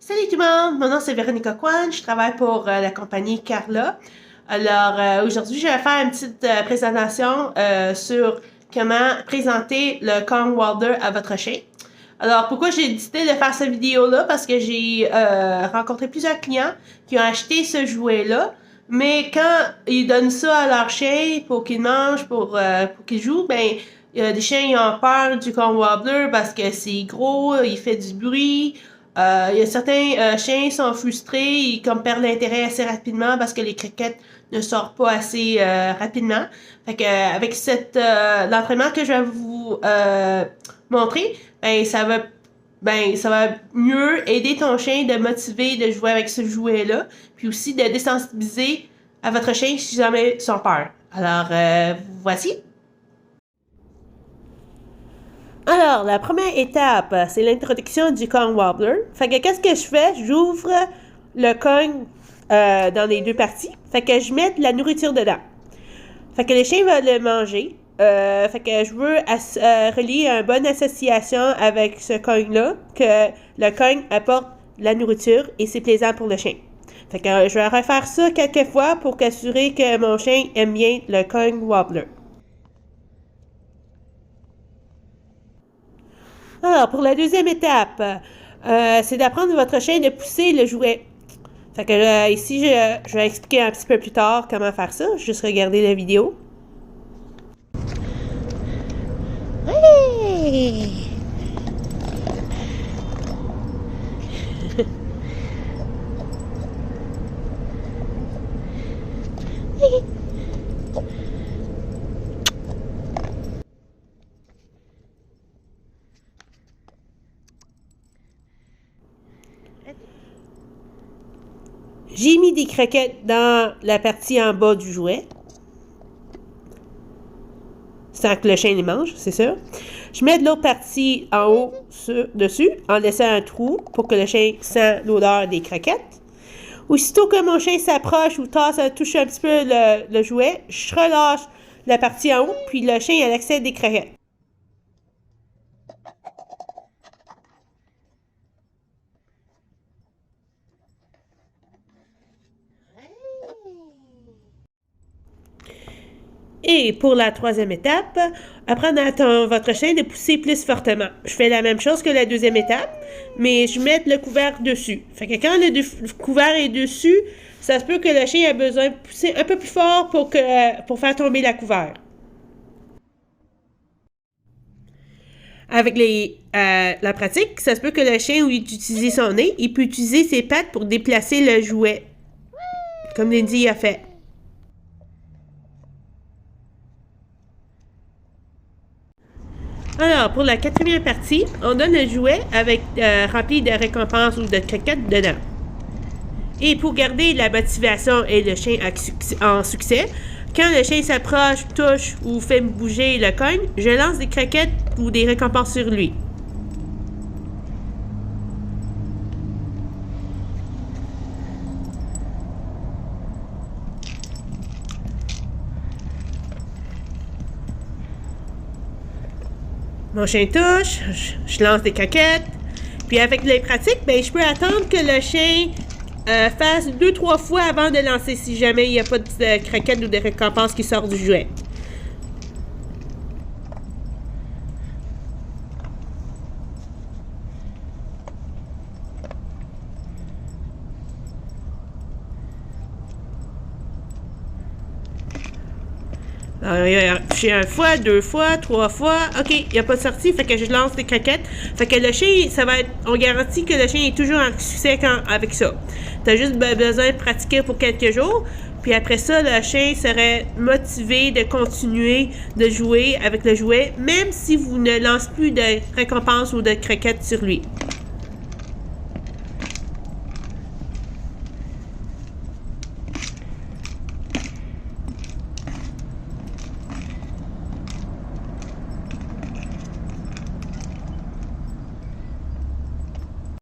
Salut tout le monde, mon nom c'est Véronica Kwan, je travaille pour la compagnie Carla. Alors aujourd'hui je vais faire une petite présentation sur comment présenter le Kong Wilder à votre chien. Alors pourquoi j'ai décidé de faire cette vidéo-là? Parce que j'ai rencontré plusieurs clients qui ont acheté ce jouet-là, mais quand ils donnent ça à leur chien pour qu'il mange, pour qu'il joue, ben il y a des chiens qui ont peur du Kong Wilder parce que c'est gros, il fait du bruit. Il y a certains chiens qui sont frustrés, ils comme perdent l'intérêt assez rapidement parce que les croquettes ne sortent pas assez rapidement. Fait que avec l'entraînement que je vais vous montrer, ça va mieux aider ton chien de motiver de jouer avec ce jouet-là, puis aussi de désensibiliser à votre chien si jamais ils ont peur. Alors voici. Alors, la première étape, c'est l'introduction du Kong Wilder. Fait que qu'est-ce que je fais? J'ouvre le Kong dans les deux parties. Fait que je mets de la nourriture dedans. Fait que le chien va le manger. Fait que je veux relier une bonne association avec ce Kong-là, que le Kong apporte de la nourriture et c'est plaisant pour le chien. Fait que je vais refaire ça quelques fois pour assurer que mon chien aime bien le Kong Wilder. Alors, pour la deuxième étape, c'est d'apprendre à votre chien de pousser le jouet. Fait que ici, je vais expliquer un petit peu plus tard comment faire ça. Juste regarder la vidéo. Hey! J'ai mis des croquettes dans la partie en bas du jouet. Sans que le chien les mange, c'est sûr. Je mets de l'autre partie en haut dessus, en laissant un trou pour que le chien sente l'odeur des croquettes. Aussitôt que mon chien s'approche ou touche un petit peu le jouet, je relâche la partie en haut, puis le chien a l'accès des croquettes. Et pour la troisième étape, apprendre à votre chien de pousser plus fortement. Je fais la même chose que la deuxième étape, mais je mets le couvert dessus. Fait que quand le couvert est dessus, ça se peut que le chien ait besoin de pousser un peu plus fort pour faire tomber la couvert. Avec la pratique, ça se peut que le chien, au lieu d'utiliser son nez, il peut utiliser ses pattes pour déplacer le jouet, comme Lindsay a fait. Alors, pour la quatrième partie, on donne le jouet avec rempli de récompenses ou de croquettes dedans. Et pour garder la motivation et le chien en succès, quand le chien s'approche, touche ou fait bouger le cogne, je lance des croquettes ou des récompenses sur lui. Mon chien touche, je lance des croquettes. Puis avec les pratiques, je peux attendre que le chien fasse 2-3 fois avant de lancer si jamais il n'y a pas de croquettes ou de récompenses qui sortent du jouet. Alors, il a touché une fois, 2 fois, 3 fois. OK, il n'y a pas de sortie, fait que je lance des croquettes. Fait que le chien, on garantit que le chien est toujours en succès avec ça. Tu as juste besoin de pratiquer pour quelques jours. Puis après ça, le chien serait motivé de continuer de jouer avec le jouet, même si vous ne lancez plus de récompenses ou de croquettes sur lui.